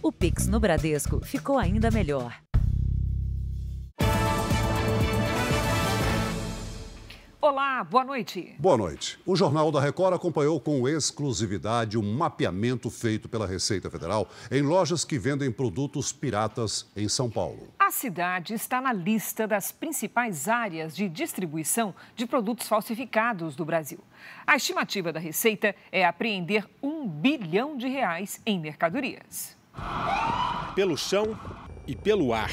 O Pix no Bradesco ficou ainda melhor. Olá, boa noite. Boa noite. O Jornal da Record acompanhou com exclusividade um mapeamento feito pela Receita Federal em lojas que vendem produtos piratas em São Paulo. A cidade está na lista das principais áreas de distribuição de produtos falsificados do Brasil. A estimativa da Receita é apreender R$1 bilhão em mercadorias. Pelo chão e pelo ar.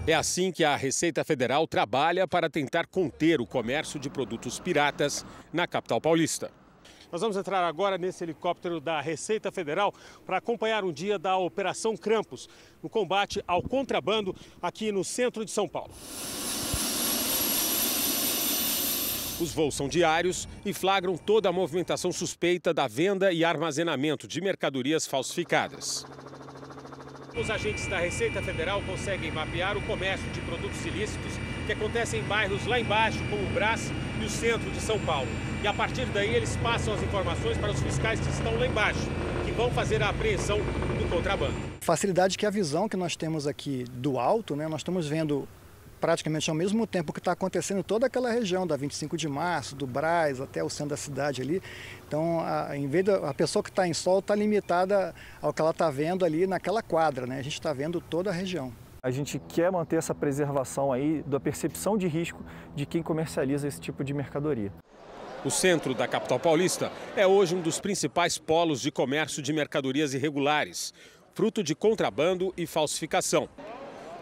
É assim que a Receita Federal trabalha para tentar conter o comércio de produtos piratas na capital paulista. Nós vamos entrar agora nesse helicóptero da Receita Federal para acompanhar um dia da Operação Krampus, no combate ao contrabando aqui no centro de São Paulo. Os voos são diários e flagram toda a movimentação suspeita da venda e armazenamento de mercadorias falsificadas. Os agentes da Receita Federal conseguem mapear o comércio de produtos ilícitos que acontecem em bairros lá embaixo, como o Brás e o centro de São Paulo. E a partir daí eles passam as informações para os fiscais que estão lá embaixo, que vão fazer a apreensão do contrabando. Facilidade que a visão que nós temos aqui do alto, né, nós estamos vendo praticamente ao mesmo tempo que está acontecendo em toda aquela região da 25 de março, do Brás até o centro da cidade ali. Então, em vez a pessoa que está em sol está limitada ao que ela está vendo ali naquela quadra, né? A gente está vendo toda a região. A gente quer manter essa preservação aí da percepção de risco de quem comercializa esse tipo de mercadoria. O centro da capital paulista é hoje um dos principais polos de comércio de mercadorias irregulares, fruto de contrabando e falsificação.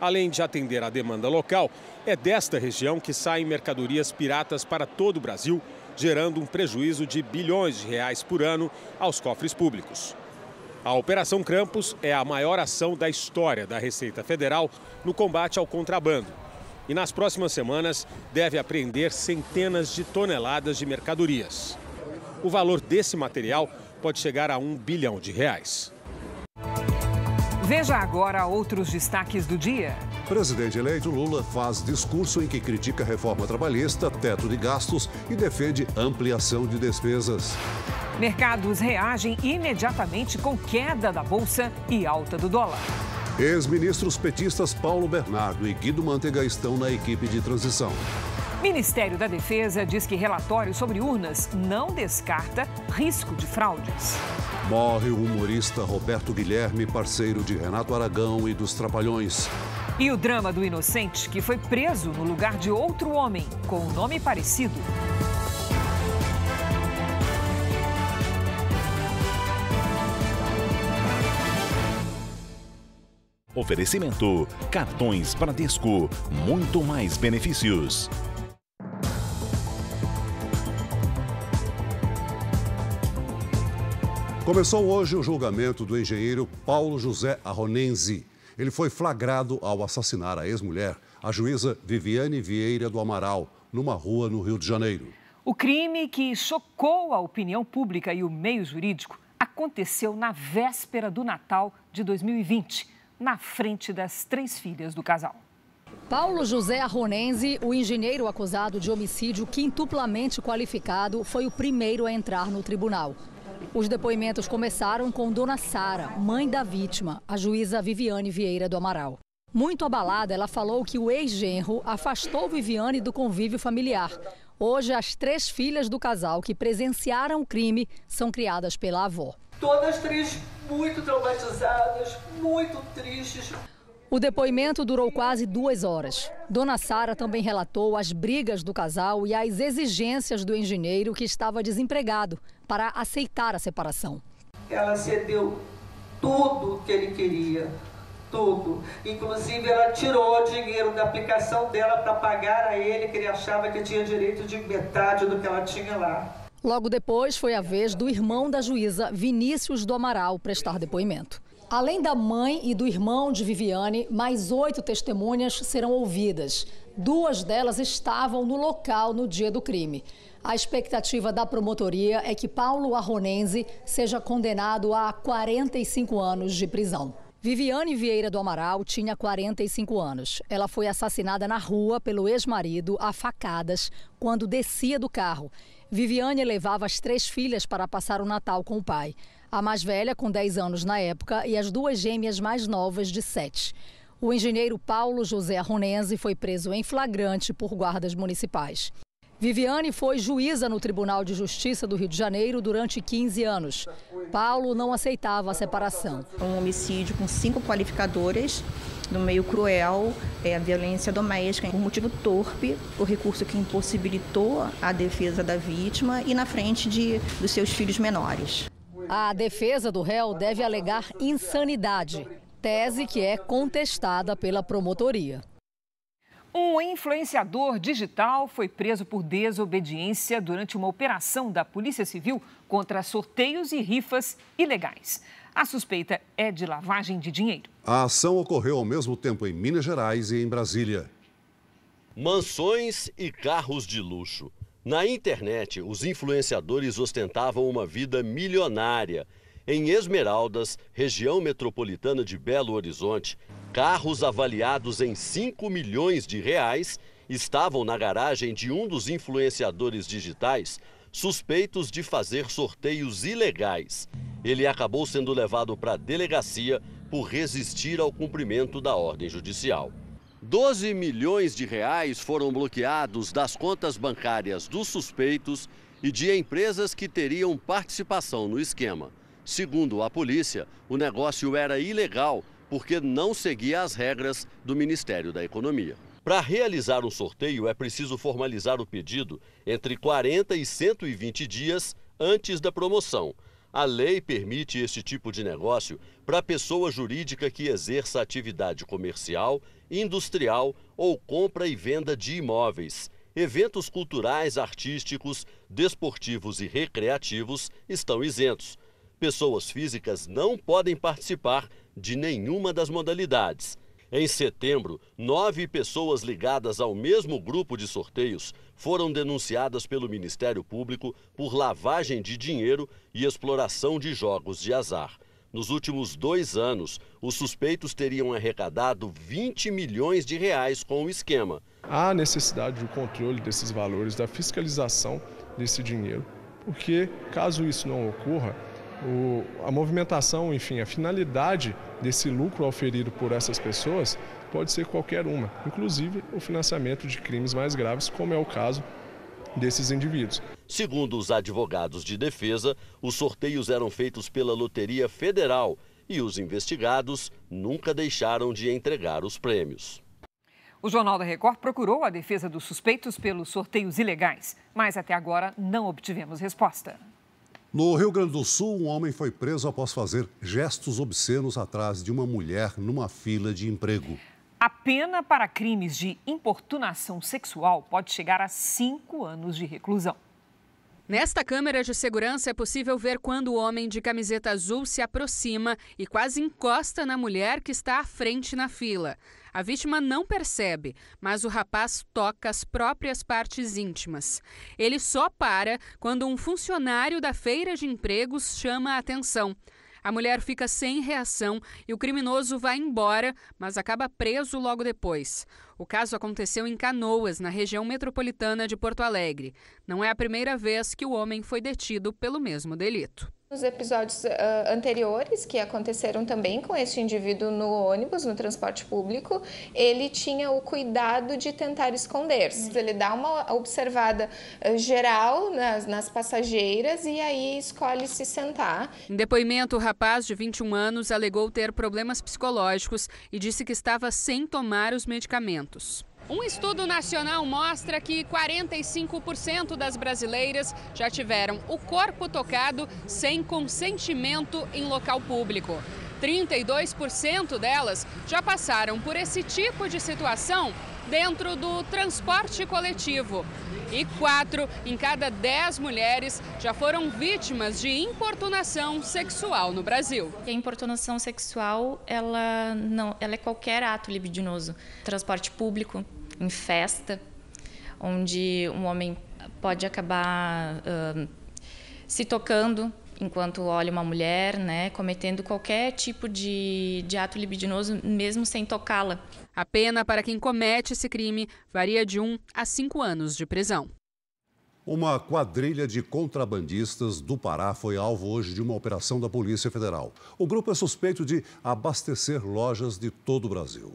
Além de atender à demanda local, é desta região que saem mercadorias piratas para todo o Brasil, gerando um prejuízo de bilhões de reais por ano aos cofres públicos. A Operação Krampus é a maior ação da história da Receita Federal no combate ao contrabando. E nas próximas semanas deve apreender centenas de toneladas de mercadorias. O valor desse material pode chegar a R$1 bilhão. Veja agora outros destaques do dia. Presidente eleito Lula faz discurso em que critica a reforma trabalhista, teto de gastos e defende ampliação de despesas. Mercados reagem imediatamente com queda da bolsa e alta do dólar. Ex-ministros petistas Paulo Bernardo e Guido Mantega estão na equipe de transição. Ministério da Defesa diz que relatório sobre urnas não descarta risco de fraudes. Morre o humorista Roberto Guilherme, parceiro de Renato Aragão e dos Trapalhões. E o drama do inocente que foi preso no lugar de outro homem com um nome parecido. Oferecimento: cartões Bradesco, muito mais benefícios. Começou hoje o julgamento do engenheiro Paulo José Arronenzi. Ele foi flagrado ao assassinar a ex-mulher, a juíza Viviane Vieira do Amaral, numa rua no Rio de Janeiro. O crime que chocou a opinião pública e o meio jurídico aconteceu na véspera do Natal de 2020, na frente das 3 filhas do casal. Paulo José Arronenzi, o engenheiro acusado de homicídio quintuplamente qualificado, foi o primeiro a entrar no tribunal. Os depoimentos começaram com Dona Sara, mãe da vítima, a juíza Viviane Vieira do Amaral. Muito abalada, ela falou que o ex-genro afastou Viviane do convívio familiar. Hoje, as 3 filhas do casal que presenciaram o crime são criadas pela avó. Todas 3 muito traumatizadas, muito tristes. O depoimento durou quase 2 horas. Dona Sara também relatou as brigas do casal e as exigências do engenheiro, que estava desempregado, para aceitar a separação. Ela cedeu tudo que ele queria, tudo. Inclusive, ela tirou o dinheiro da aplicação dela para pagar a ele, que ele achava que tinha direito de metade do que ela tinha lá. Logo depois, foi a vez do irmão da juíza, Vinícius do Amaral, prestar depoimento. Além da mãe e do irmão de Viviane, mais 8 testemunhas serão ouvidas. 2 delas estavam no local no dia do crime. A expectativa da promotoria é que Paulo Arronenzi seja condenado a 45 anos de prisão. Viviane Vieira do Amaral tinha 45 anos. Ela foi assassinada na rua pelo ex-marido a facadas quando descia do carro. Viviane levava as 3 filhas para passar o Natal com o pai. A mais velha, com 10 anos na época, e as duas gêmeas mais novas, de 7. O engenheiro Paulo José Arronense foi preso em flagrante por guardas municipais. Viviane foi juíza no Tribunal de Justiça do Rio de Janeiro durante 15 anos. Paulo não aceitava a separação. Um homicídio com 5 qualificadoras, no meio cruel, a violência doméstica, por motivo torpe, o recurso que impossibilitou a defesa da vítima e na frente dos seus filhos menores. A defesa do réu deve alegar insanidade, tese que é contestada pela promotoria. Um influenciador digital foi preso por desobediência durante uma operação da Polícia Civil contra sorteios e rifas ilegais. A suspeita é de lavagem de dinheiro. A ação ocorreu ao mesmo tempo em Minas Gerais e em Brasília. Mansões e carros de luxo. Na internet, os influenciadores ostentavam uma vida milionária. Em Esmeraldas, região metropolitana de Belo Horizonte, carros avaliados em 5 milhões de reais estavam na garagem de um dos influenciadores digitais, suspeitos de fazer sorteios ilegais. Ele acabou sendo levado para a delegacia por resistir ao cumprimento da ordem judicial. 12 milhões de reais foram bloqueados das contas bancárias dos suspeitos e de empresas que teriam participação no esquema. Segundo a polícia, o negócio era ilegal porque não seguia as regras do Ministério da Economia. Para realizar um sorteio, é preciso formalizar o pedido entre 40 e 120 dias antes da promoção. A lei permite esse tipo de negócio para pessoa jurídica que exerça atividade comercial, industrial ou compra e venda de imóveis. Eventos culturais, artísticos, desportivos e recreativos estão isentos. Pessoas físicas não podem participar de nenhuma das modalidades. Em setembro, 9 pessoas ligadas ao mesmo grupo de sorteios foram denunciadas pelo Ministério Público por lavagem de dinheiro e exploração de jogos de azar. Nos últimos 2 anos, os suspeitos teriam arrecadado 20 milhões de reais com o esquema. Há necessidade do controle desses valores, da fiscalização desse dinheiro, porque caso isso não ocorra, a movimentação, enfim, a finalidade desse lucro auferido por essas pessoas pode ser qualquer uma, inclusive o financiamento de crimes mais graves, como é o caso desses indivíduos. Segundo os advogados de defesa, os sorteios eram feitos pela Loteria Federal e os investigados nunca deixaram de entregar os prêmios. O Jornal da Record procurou a defesa dos suspeitos pelos sorteios ilegais, mas até agora não obtivemos resposta. No Rio Grande do Sul, um homem foi preso após fazer gestos obscenos atrás de uma mulher numa fila de emprego. A pena para crimes de importunação sexual pode chegar a 5 anos de reclusão. Nesta câmera de segurança é possível ver quando o homem de camiseta azul se aproxima e quase encosta na mulher que está à frente na fila. A vítima não percebe, mas o rapaz toca as próprias partes íntimas. Ele só para quando um funcionário da feira de empregos chama a atenção. A mulher fica sem reação e o criminoso vai embora, mas acaba preso logo depois. O caso aconteceu em Canoas, na região metropolitana de Porto Alegre. Não é a primeira vez que o homem foi detido pelo mesmo delito. Nos episódios anteriores, que aconteceram também com esse indivíduo no ônibus, no transporte público, ele tinha o cuidado de tentar esconder-se. Ele dá uma observada geral nas passageiras e aí escolhe se sentar. Em depoimento, o rapaz de 21 anos alegou ter problemas psicológicos e disse que estava sem tomar os medicamentos. Um estudo nacional mostra que 45% das brasileiras já tiveram o corpo tocado sem consentimento em local público. 32% delas já passaram por esse tipo de situação dentro do transporte coletivo. E 4 em cada 10 mulheres já foram vítimas de importunação sexual no Brasil. A importunação sexual, ela é qualquer ato libidinoso. Transporte público, em festa, onde um homem pode acabar se tocando enquanto olha uma mulher, né, cometendo qualquer tipo de ato libidinoso, mesmo sem tocá-la. A pena para quem comete esse crime varia de 1 a 5 anos de prisão. Uma quadrilha de contrabandistas do Pará foi alvo hoje de uma operação da Polícia Federal. O grupo é suspeito de abastecer lojas de todo o Brasil.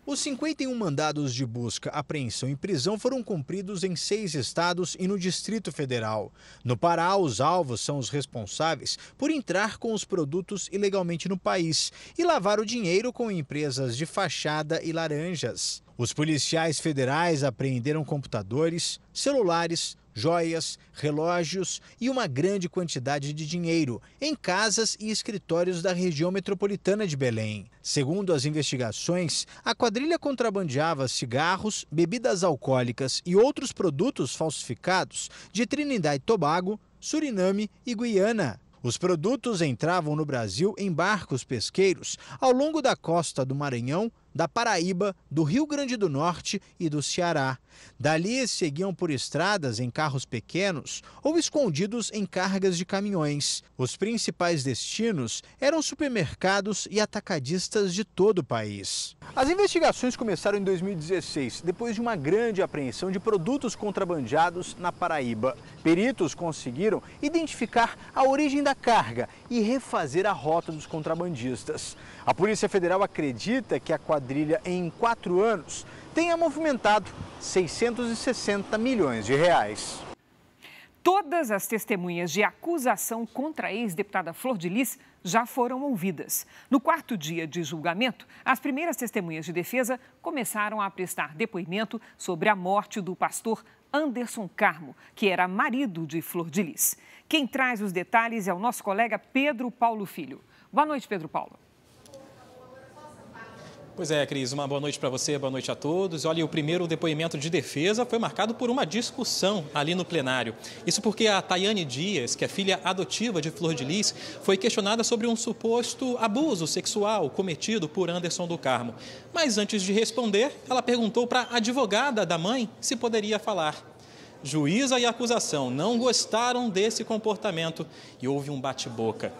Os 51 mandados de busca, apreensão e prisão foram cumpridos em 6 estados e no Distrito Federal. No Pará, os alvos são os responsáveis por entrar com os produtos ilegalmente no país e lavar o dinheiro com empresas de fachada e laranjas. Os policiais federais apreenderam computadores, celulares, joias, relógios e uma grande quantidade de dinheiro em casas e escritórios da região metropolitana de Belém. Segundo as investigações, a quadrilha contrabandeava cigarros, bebidas alcoólicas e outros produtos falsificados de Trinidad e Tobago, Suriname e Guiana. Os produtos entravam no Brasil em barcos pesqueiros ao longo da costa do Maranhão, da Paraíba, do Rio Grande do Norte e do Ceará. Dali seguiam por estradas em carros pequenos ou escondidos em cargas de caminhões. Os principais destinos eram supermercados e atacadistas de todo o país. As investigações começaram em 2016, depois de uma grande apreensão de produtos contrabandeados na Paraíba. Peritos conseguiram identificar a origem da carga e refazer a rota dos contrabandistas. A Polícia Federal acredita que a quadrilha, em 4 anos, tenha movimentado 660 milhões de reais. Todas as testemunhas de acusação contra a ex-deputada Flor de Lis já foram ouvidas. No 4º dia de julgamento, as primeiras testemunhas de defesa começaram a prestar depoimento sobre a morte do pastor Anderson Carmo, que era marido de Flor de Lis. Quem traz os detalhes é o nosso colega Pedro Paulo Filho. Boa noite, Pedro Paulo. Pois é, Cris, uma boa noite para você, boa noite a todos. Olha, o primeiro depoimento de defesa foi marcado por uma discussão ali no plenário. Isso porque a Tayane Dias, que é filha adotiva de Flor de Lis, foi questionada sobre um suposto abuso sexual cometido por Anderson do Carmo. Mas antes de responder, ela perguntou para a advogada da mãe se poderia falar. Juíza e acusação não gostaram desse comportamento e houve um bate-boca.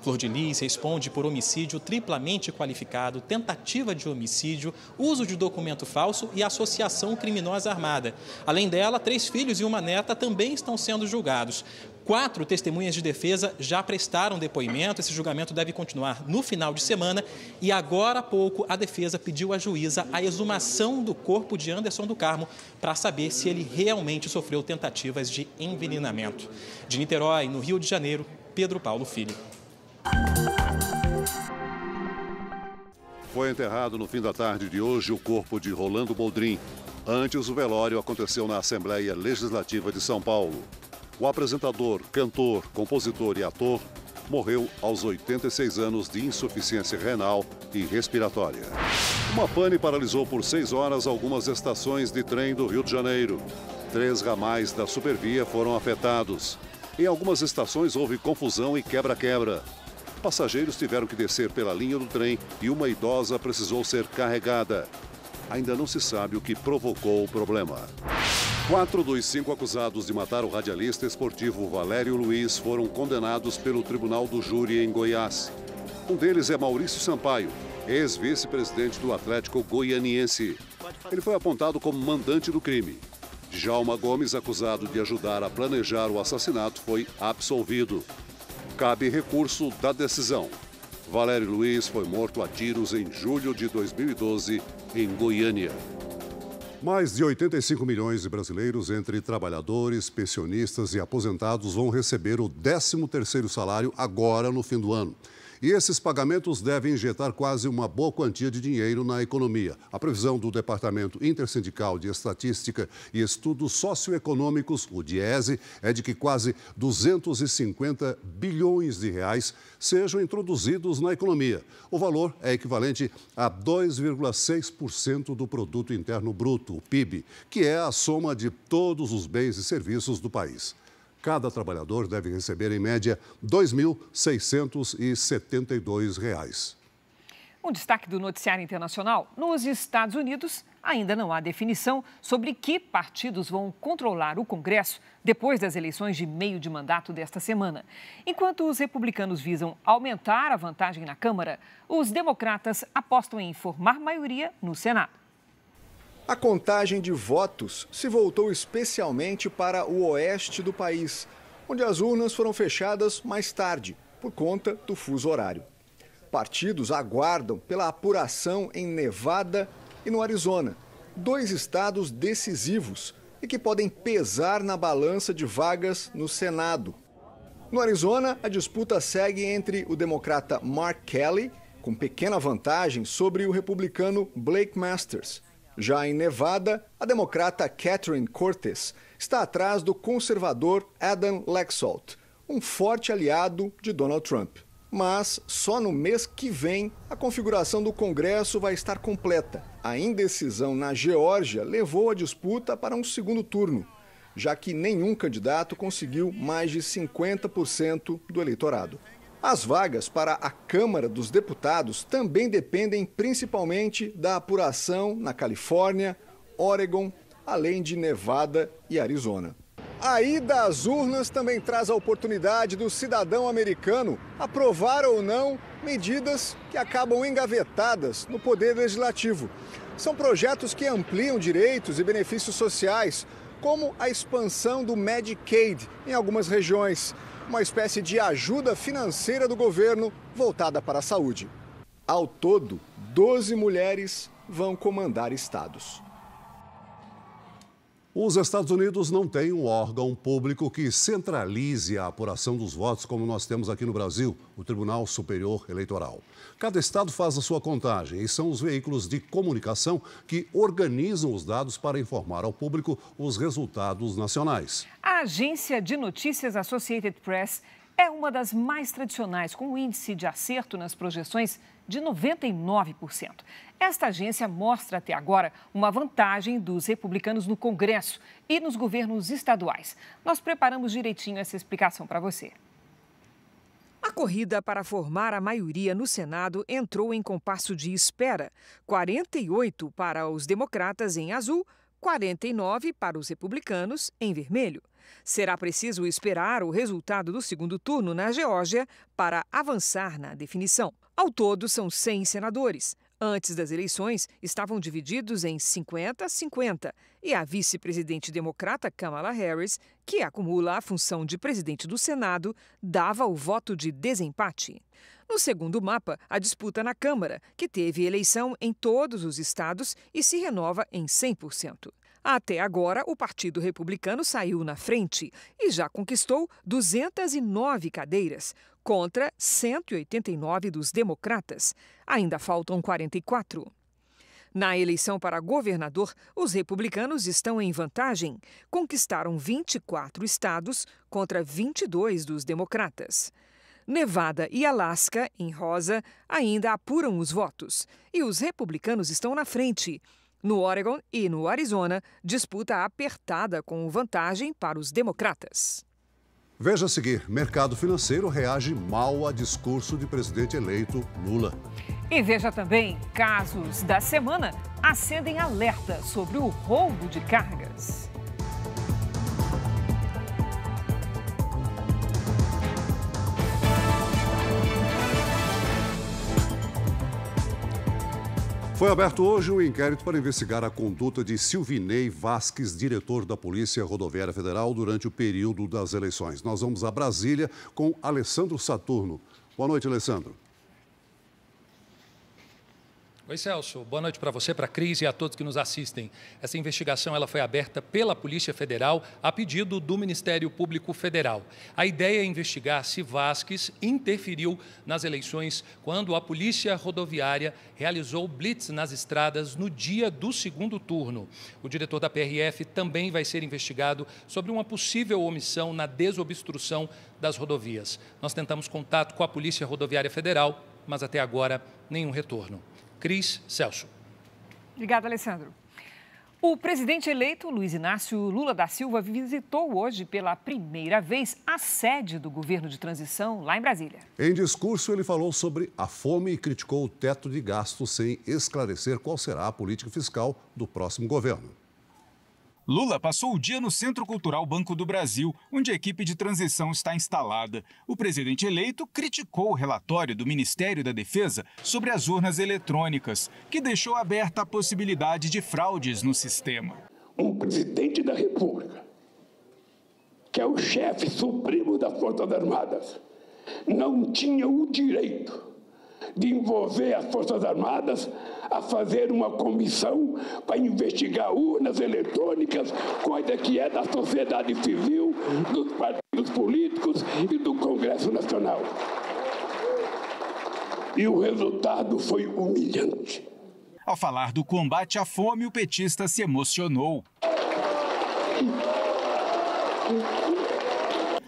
Flor de Lis responde por homicídio triplamente qualificado, tentativa de homicídio, uso de documento falso e associação criminosa armada. Além dela, 3 filhos e uma neta também estão sendo julgados. 4 testemunhas de defesa já prestaram depoimento. Esse julgamento deve continuar no final de semana. E agora há pouco, a defesa pediu à juíza a exumação do corpo de Anderson do Carmo para saber se ele realmente sofreu tentativas de envenenamento. De Niterói, no Rio de Janeiro, Pedro Paulo Filho. Foi enterrado no fim da tarde de hoje o corpo de Rolando Boldrin. Antes, o velório aconteceu na Assembleia Legislativa de São Paulo. O apresentador, cantor, compositor e ator morreu aos 86 anos de insuficiência renal e respiratória. Uma pane paralisou por 6 horas algumas estações de trem do Rio de Janeiro. 3 ramais da Supervia foram afetados. Em algumas estações houve confusão e quebra-quebra. Passageiros tiveram que descer pela linha do trem e uma idosa precisou ser carregada. Ainda não se sabe o que provocou o problema. 4 dos 5 acusados de matar o radialista esportivo Valério Luiz foram condenados pelo Tribunal do Júri em Goiás. Um deles é Maurício Sampaio, ex-vice-presidente do Atlético Goianiense. Ele foi apontado como mandante do crime. Djalma Gomes, acusado de ajudar a planejar o assassinato, foi absolvido. Cabe recurso da decisão. Valério Luiz foi morto a tiros em julho de 2012, em Goiânia. Mais de 85 milhões de brasileiros, entre trabalhadores, pensionistas e aposentados, vão receber o 13º salário agora no fim do ano. E esses pagamentos devem injetar quase uma boa quantia de dinheiro na economia. A previsão do Departamento Intersindical de Estatística e Estudos Socioeconômicos, o DIESE, é de que quase 250 bilhões de reais sejam introduzidos na economia. O valor é equivalente a 2,6% do Produto Interno Bruto, o PIB, que é a soma de todos os bens e serviços do país. Cada trabalhador deve receber, em média, R$ 2.672. Um destaque do noticiário internacional. Nos Estados Unidos, ainda não há definição sobre que partidos vão controlar o Congresso depois das eleições de meio de mandato desta semana. Enquanto os republicanos visam aumentar a vantagem na Câmara, os democratas apostam em formar maioria no Senado. A contagem de votos se voltou especialmente para o oeste do país, onde as urnas foram fechadas mais tarde, por conta do fuso horário. Partidos aguardam pela apuração em Nevada e no Arizona, 2 estados decisivos e que podem pesar na balança de vagas no Senado. No Arizona, a disputa segue entre o democrata Mark Kelly, com pequena vantagem sobre o republicano Blake Masters. Já em Nevada, a democrata Catherine Cortez está atrás do conservador Adam Laxalt, um forte aliado de Donald Trump. Mas só no mês que vem a configuração do Congresso vai estar completa. A indecisão na Geórgia levou a disputa para um segundo turno, já que nenhum candidato conseguiu mais de 50% do eleitorado. As vagas para a Câmara dos Deputados também dependem principalmente da apuração na Califórnia, Oregon, além de Nevada e Arizona. A ida às urnas também traz a oportunidade do cidadão americano aprovar ou não medidas que acabam engavetadas no Poder Legislativo. São projetos que ampliam direitos e benefícios sociais, como a expansão do Medicaid em algumas regiões, uma espécie de ajuda financeira do governo voltada para a saúde. Ao todo, 12 mulheres vão comandar estados. Os Estados Unidos não têm um órgão público que centralize a apuração dos votos, como nós temos aqui no Brasil, o Tribunal Superior Eleitoral. Cada estado faz a sua contagem e são os veículos de comunicação que organizam os dados para informar ao público os resultados nacionais. A agência de notícias Associated Press é uma das mais tradicionais, com um índice de acerto nas projeções de 99%. Esta agência mostra até agora uma vantagem dos republicanos no Congresso e nos governos estaduais. Nós preparamos direitinho essa explicação para você. A corrida para formar a maioria no Senado entrou em compasso de espera. 48 para os democratas em azul, 49 para os republicanos em vermelho. Será preciso esperar o resultado do segundo turno na Geórgia para avançar na definição. Ao todo, são 100 senadores. Antes das eleições, estavam divididos em 50-50 e a vice-presidente democrata Kamala Harris, que acumula a função de presidente do Senado, dava o voto de desempate. No segundo mapa, a disputa na Câmara, que teve eleição em todos os estados e se renova em 100%. Até agora, o Partido Republicano saiu na frente e já conquistou 209 cadeiras, contra 189 dos democratas. Ainda faltam 44. Na eleição para governador, os republicanos estão em vantagem. Conquistaram 24 estados contra 22 dos democratas. Nevada e Alasca, em rosa, ainda apuram os votos. E os republicanos estão na frente. No Oregon e no Arizona, disputa apertada com vantagem para os democratas. Veja a seguir, mercado financeiro reage mal a discurso de presidente eleito Lula. E veja também, casos da semana acendem alerta sobre o roubo de cargas. Foi aberto hoje um inquérito para investigar a conduta de Silvinei Vasques, diretor da Polícia Rodoviária Federal, durante o período das eleições. Nós vamos a Brasília com Alessandro Saturno. Boa noite, Alessandro. Oi, Celso. Boa noite para você, para a Cris e a todos que nos assistem. Essa investigação ela foi aberta pela Polícia Federal a pedido do Ministério Público Federal. A ideia é investigar se Vasques interferiu nas eleições quando a Polícia Rodoviária realizou blitz nas estradas no dia do segundo turno. O diretor da PRF também vai ser investigado sobre uma possível omissão na desobstrução das rodovias. Nós tentamos contato com a Polícia Rodoviária Federal, mas até agora nenhum retorno. Cris, Celso. Obrigada, Alessandro. O presidente eleito, Luiz Inácio Lula da Silva, visitou hoje pela primeira vez a sede do governo de transição lá em Brasília. Em discurso, ele falou sobre a fome e criticou o teto de gastos sem esclarecer qual será a política fiscal do próximo governo. Lula passou o dia no Centro Cultural Banco do Brasil, onde a equipe de transição está instalada. O presidente eleito criticou o relatório do Ministério da Defesa sobre as urnas eletrônicas, que deixou aberta a possibilidade de fraudes no sistema. Um presidente da República, que é o chefe supremo das Forças Armadas, não tinha o direito de envolver as Forças Armadas a fazer uma comissão para investigar urnas eletrônicas, coisa que é da sociedade civil, dos partidos políticos e do Congresso Nacional. E o resultado foi humilhante. Ao falar do combate à fome, o petista se emocionou.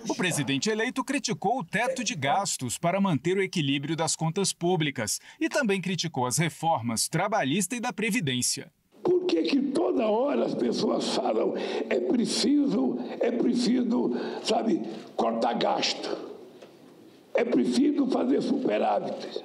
O presidente eleito criticou o teto de gastos para manter o equilíbrio das contas públicas e também criticou as reformas trabalhista e da Previdência. Por que toda hora as pessoas falam é preciso, sabe, cortar gasto? É preciso fazer superávit?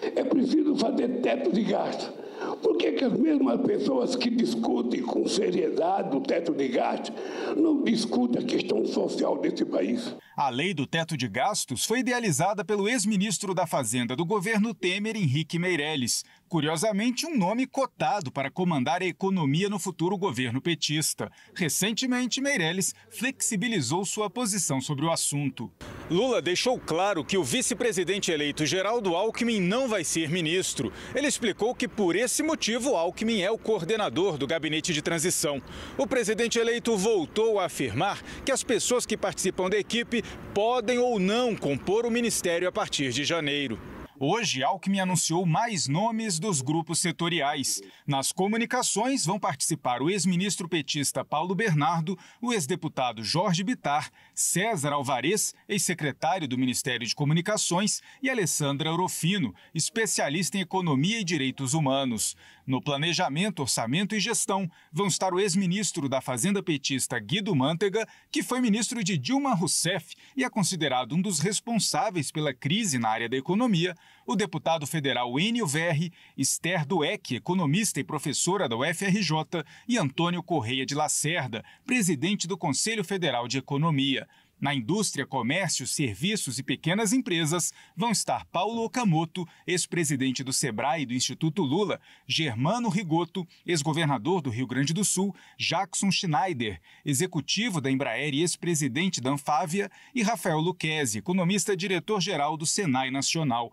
É preciso fazer teto de gasto? Por que as mesmas pessoas que discutem com seriedade o teto de gastos não discutem a questão social desse país? A lei do teto de gastos foi idealizada pelo ex-ministro da Fazenda do governo Temer, Henrique Meirelles. Curiosamente, um nome cotado para comandar a economia no futuro governo petista. Recentemente, Meirelles flexibilizou sua posição sobre o assunto. Lula deixou claro que o vice-presidente eleito Geraldo Alckmin não vai ser ministro. Ele explicou que, por esse motivo, Alckmin é o coordenador do gabinete de transição. O presidente eleito voltou a afirmar que as pessoas que participam da equipe podem ou não compor o ministério a partir de janeiro. Hoje, Alckmin anunciou mais nomes dos grupos setoriais. Nas comunicações vão participar o ex-ministro petista Paulo Bernardo, o ex-deputado Jorge Bittar, César Alvarez, ex-secretário do Ministério de Comunicações, e Alessandra Orofino, especialista em economia e direitos humanos. No planejamento, orçamento e gestão vão estar o ex-ministro da Fazenda petista Guido Mantega, que foi ministro de Dilma Rousseff e é considerado um dos responsáveis pela crise na área da economia, o deputado federal Enio Verri, Esther Dueck, economista e professora da UFRJ, e Antônio Correia de Lacerda, presidente do Conselho Federal de Economia. Na indústria, comércio, serviços e pequenas empresas vão estar Paulo Okamoto, ex-presidente do Sebrae e do Instituto Lula, Germano Rigoto, ex-governador do Rio Grande do Sul, Jackson Schneider, executivo da Embraer e ex-presidente da Anfávia, e Rafael Lucchesi, economista diretor-geral do Senai Nacional.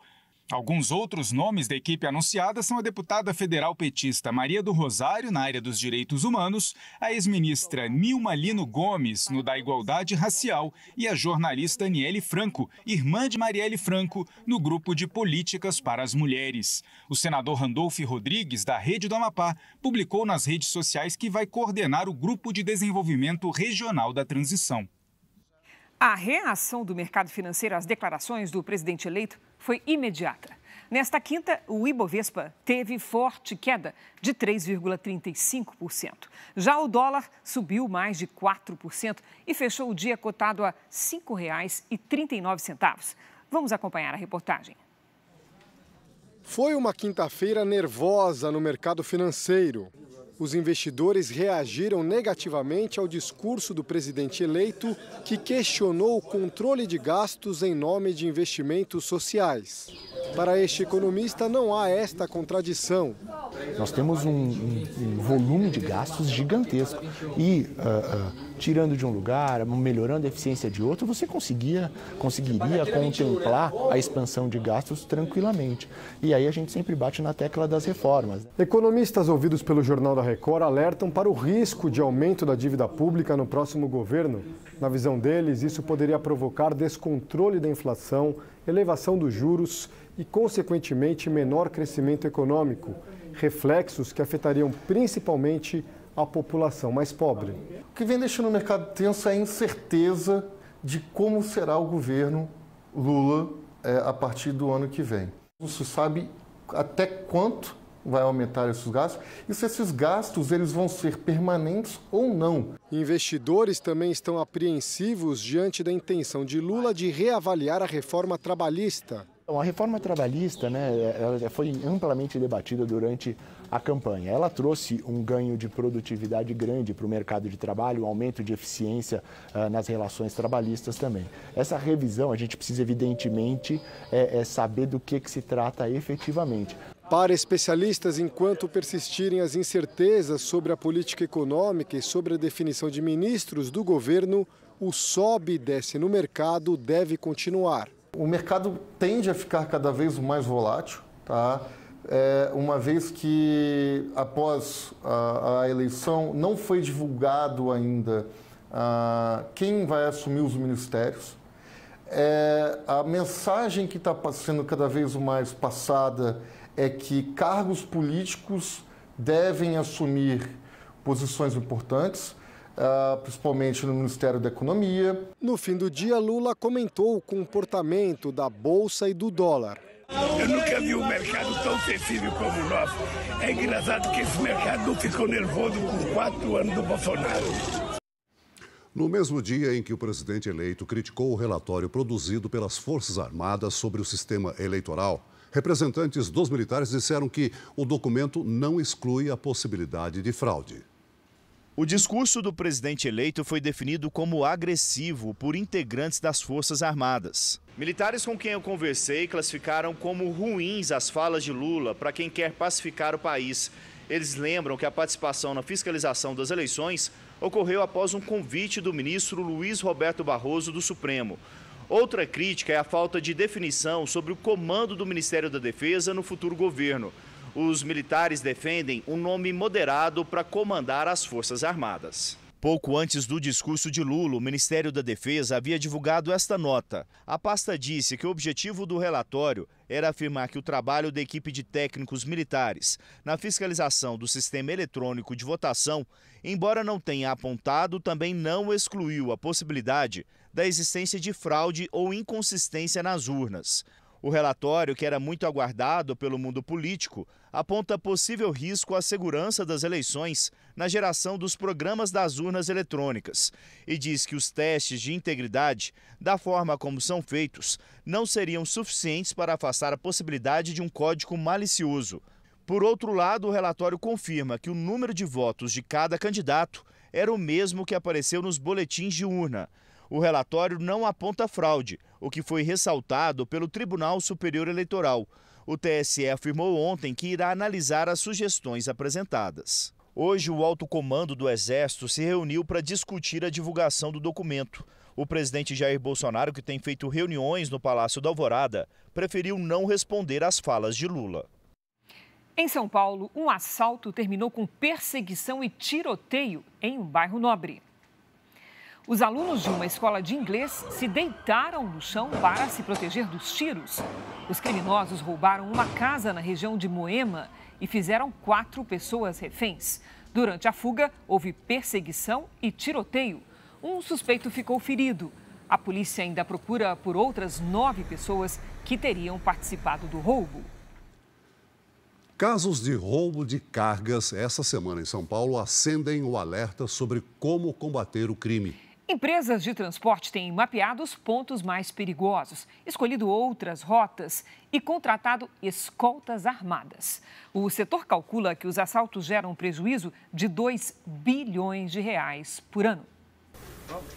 Alguns outros nomes da equipe anunciada são a deputada federal petista Maria do Rosário, na área dos direitos humanos, a ex-ministra Nilma Lino Gomes, no da igualdade racial, e a jornalista Aniele Franco, irmã de Marielle Franco, no grupo de políticas para as mulheres. O senador Randolfo Rodrigues, da Rede do Amapá, publicou nas redes sociais que vai coordenar o grupo de desenvolvimento regional da transição. A reação do mercado financeiro às declarações do presidente eleito foi imediata. Nesta quinta, o Ibovespa teve forte queda de 3,35%. Já o dólar subiu mais de 4% e fechou o dia cotado a R$ 5,39. Vamos acompanhar a reportagem. Foi uma quinta-feira nervosa no mercado financeiro. Os investidores reagiram negativamente ao discurso do presidente eleito, que questionou o controle de gastos em nome de investimentos sociais. Para este economista, não há esta contradição. Nós temos um volume de gastos gigantesco e, tirando de um lugar, melhorando a eficiência de outro, você conseguiria contemplar a expansão de gastos tranquilamente. E aí a gente sempre bate na tecla das reformas. Economistas ouvidos pelo Jornal da Record alertam para o risco de aumento da dívida pública no próximo governo. Na visão deles, isso poderia provocar descontrole da inflação, elevação dos juros e, consequentemente, menor crescimento econômico, reflexos que afetariam principalmente a população mais pobre. O que vem deixando o mercado tenso é a incerteza de como será o governo Lula a partir do ano que vem. Não se sabe até quanto vai aumentar esses gastos e se esses gastos eles vão ser permanentes ou não. Investidores também estão apreensivos diante da intenção de Lula de reavaliar a reforma trabalhista. A reforma trabalhista, ela foi amplamente debatida durante a campanha. Ela trouxe um ganho de produtividade grande para o mercado de trabalho, um aumento de eficiência nas relações trabalhistas também. Essa revisão, a gente precisa evidentemente saber do que se trata efetivamente. Para especialistas, enquanto persistirem as incertezas sobre a política econômica e sobre a definição de ministros do governo, o sobe e desce no mercado deve continuar. O mercado tende a ficar cada vez mais volátil, tá? Uma vez que após a eleição não foi divulgado ainda quem vai assumir os ministérios. A mensagem que está sendo cada vez mais passada é que cargos políticos devem assumir posições importantes, principalmente no Ministério da Economia. No fim do dia, Lula comentou o comportamento da Bolsa e do dólar. Eu nunca vi um mercado tão sensível como o nosso. É engraçado que esse mercado não ficou nervoso com 4 anos do Bolsonaro. No mesmo dia em que o presidente eleito criticou o relatório produzido pelas Forças Armadas sobre o sistema eleitoral, representantes dos militares disseram que o documento não exclui a possibilidade de fraude. O discurso do presidente eleito foi definido como agressivo por integrantes das Forças Armadas. Militares com quem eu conversei classificaram como ruins as falas de Lula para quem quer pacificar o país. Eles lembram que a participação na fiscalização das eleições ocorreu após um convite do ministro Luiz Roberto Barroso do Supremo. Outra crítica é a falta de definição sobre o comando do Ministério da Defesa no futuro governo. Os militares defendem um nome moderado para comandar as Forças Armadas. Pouco antes do discurso de Lula, o Ministério da Defesa havia divulgado esta nota. A pasta disse que o objetivo do relatório era afirmar que o trabalho da equipe de técnicos militares na fiscalização do sistema eletrônico de votação, embora não tenha apontado, também não excluiu a possibilidade da existência de fraude ou inconsistência nas urnas. O relatório, que era muito aguardado pelo mundo político, aponta possível risco à segurança das eleições na geração dos programas das urnas eletrônicas e diz que os testes de integridade, da forma como são feitos, não seriam suficientes para afastar a possibilidade de um código malicioso. Por outro lado, o relatório confirma que o número de votos de cada candidato era o mesmo que apareceu nos boletins de urna. O relatório não aponta fraude, o que foi ressaltado pelo Tribunal Superior Eleitoral. O TSE afirmou ontem que irá analisar as sugestões apresentadas. Hoje, o alto comando do Exército se reuniu para discutir a divulgação do documento. O presidente Jair Bolsonaro, que tem feito reuniões no Palácio da Alvorada, preferiu não responder às falas de Lula. Em São Paulo, um assalto terminou com perseguição e tiroteio em um bairro nobre. Os alunos de uma escola de inglês se deitaram no chão para se proteger dos tiros. Os criminosos roubaram uma casa na região de Moema e fizeram 4 pessoas reféns. Durante a fuga, houve perseguição e tiroteio. Um suspeito ficou ferido. A polícia ainda procura por outras 9 pessoas que teriam participado do roubo. Casos de roubo de cargas essa semana em São Paulo acendem o alerta sobre como combater o crime. Empresas de transporte têm mapeado os pontos mais perigosos, escolhido outras rotas e contratado escoltas armadas. O setor calcula que os assaltos geram um prejuízo de 2 bilhões de reais por ano.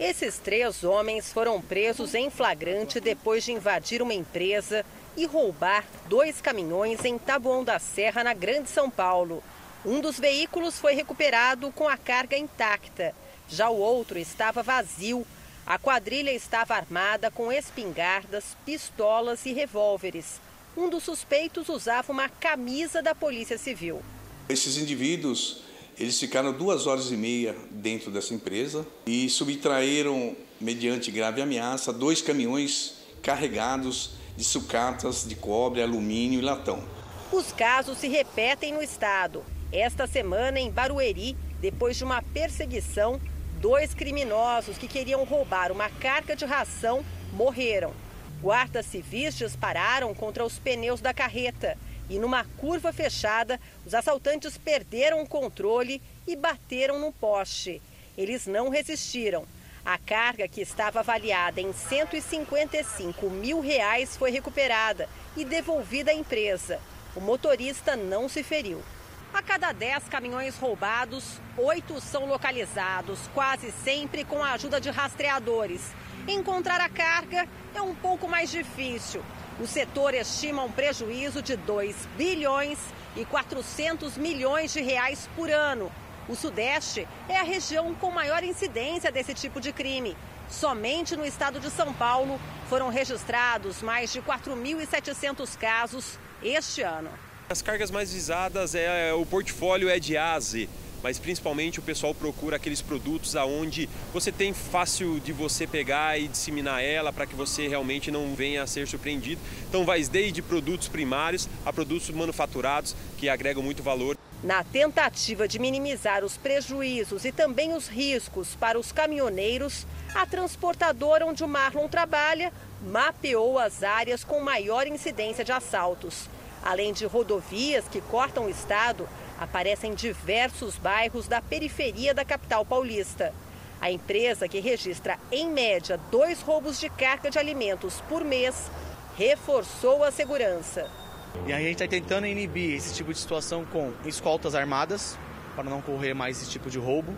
Esses 3 homens foram presos em flagrante depois de invadir uma empresa e roubar 2 caminhões em Taboão da Serra, na Grande São Paulo. Um dos veículos foi recuperado com a carga intacta. Já o outro estava vazio. A quadrilha estava armada com espingardas, pistolas e revólveres. Um dos suspeitos usava uma camisa da Polícia Civil. Esses indivíduos, eles ficaram 2 horas e meia dentro dessa empresa e subtraíram, mediante grave ameaça, 2 caminhões carregados de sucatas de cobre, alumínio e latão. Os casos se repetem no estado. Esta semana, em Barueri, depois de uma perseguição, 2 criminosos que queriam roubar uma carga de ração morreram. Guardas civis dispararam contra os pneus da carreta e, numa curva fechada, os assaltantes perderam o controle e bateram no poste. Eles não resistiram. A carga, que estava avaliada em R$ 155 mil, foi recuperada e devolvida à empresa. O motorista não se feriu. A cada 10 caminhões roubados, 8 são localizados, quase sempre com a ajuda de rastreadores. Encontrar a carga é um pouco mais difícil. O setor estima um prejuízo de 2 bilhões e 400 milhões de reais por ano. O Sudeste é a região com maior incidência desse tipo de crime. Somente no estado de São Paulo foram registrados mais de 4.700 casos este ano. As cargas mais visadas o portfólio é de A a Z, mas principalmente o pessoal procura aqueles produtos aonde você tem fácil de você pegar e disseminar ela para que você realmente não venha a ser surpreendido. Então vai desde produtos primários a produtos manufaturados que agregam muito valor. Na tentativa de minimizar os prejuízos e também os riscos para os caminhoneiros, a transportadora onde o Marlon trabalha mapeou as áreas com maior incidência de assaltos. Além de rodovias que cortam o estado, aparecem diversos bairros da periferia da capital paulista. A empresa, que registra em média 2 roubos de carga de alimentos por mês, reforçou a segurança. E a gente está tentando inibir esse tipo de situação com escoltas armadas, para não correr mais esse tipo de roubo.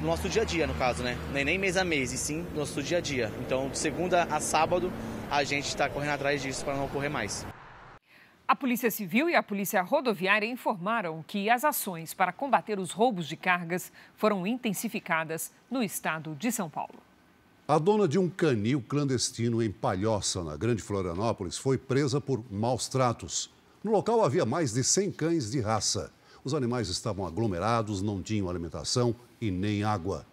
No nosso dia a dia, no caso, né? Não é nem mês a mês, e sim no nosso dia a dia. Então, de segunda a sábado, a gente está correndo atrás disso para não ocorrer mais. A Polícia Civil e a Polícia Rodoviária informaram que as ações para combater os roubos de cargas foram intensificadas no estado de São Paulo. A dona de um canil clandestino em Palhoça, na Grande Florianópolis, foi presa por maus tratos. No local havia mais de 100 cães de raça. Os animais estavam aglomerados, não tinham alimentação e nem água.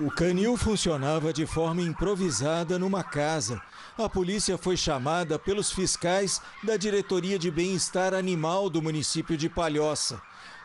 O canil funcionava de forma improvisada numa casa. A polícia foi chamada pelos fiscais da Diretoria de Bem-Estar Animal do município de Palhoça.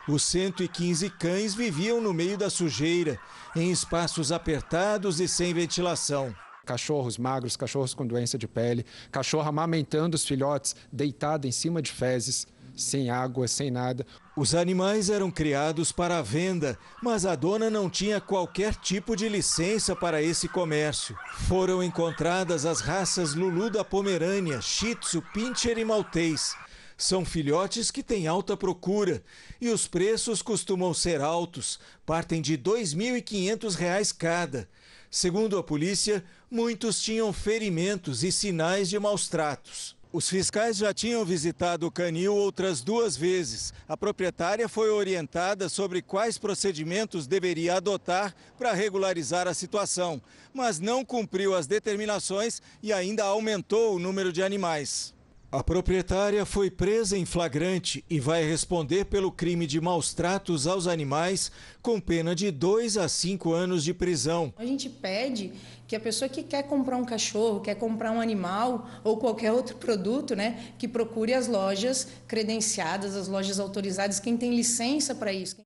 Os 115 cães viviam no meio da sujeira, em espaços apertados e sem ventilação. Cachorros magros, cachorros com doença de pele, cachorro amamentando os filhotes, deitado em cima de fezes, sem água, sem nada. Os animais eram criados para a venda, mas a dona não tinha qualquer tipo de licença para esse comércio. Foram encontradas as raças Lulu da Pomerânia, Shih Tzu, Pinscher e Maltês. São filhotes que têm alta procura e os preços costumam ser altos, partem de R$ 2.500 cada. Segundo a polícia, muitos tinham ferimentos e sinais de maus tratos. Os fiscais já tinham visitado o canil outras 2 vezes. A proprietária foi orientada sobre quais procedimentos deveria adotar para regularizar a situação, mas não cumpriu as determinações e ainda aumentou o número de animais. A proprietária foi presa em flagrante e vai responder pelo crime de maus tratos aos animais, com pena de 2 a 5 anos de prisão. A gente pede que a pessoa que quer comprar um cachorro, quer comprar um animal ou qualquer outro produto, que procure as lojas credenciadas, as lojas autorizadas, quem tem licença para isso.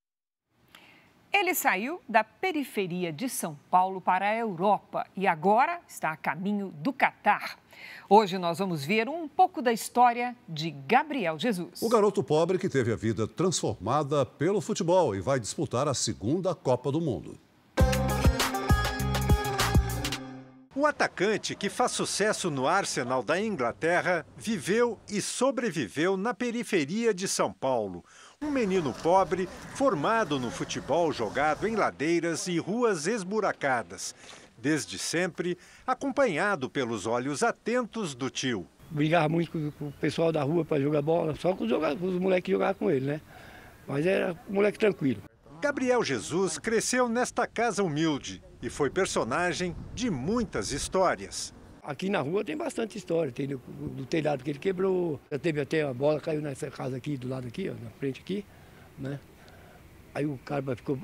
Ele saiu da periferia de São Paulo para a Europa e agora está a caminho do Catar. Hoje nós vamos ver um pouco da história de Gabriel Jesus. O garoto pobre que teve a vida transformada pelo futebol e vai disputar a 2ª Copa do Mundo. O atacante, que faz sucesso no Arsenal da Inglaterra, viveu e sobreviveu na periferia de São Paulo. Um menino pobre, formado no futebol jogado em ladeiras e ruas esburacadas. Desde sempre, acompanhado pelos olhos atentos do tio. Brigava muito com o pessoal da rua para jogar bola, só com os moleques que jogavam com ele, Mas era um moleque tranquilo. Gabriel Jesus cresceu nesta casa humilde e foi personagem de muitas histórias. Aqui na rua tem bastante história, tem do telhado que ele quebrou, já teve até a bola, caiu nessa casa aqui, do lado aqui, na frente aqui, Aí o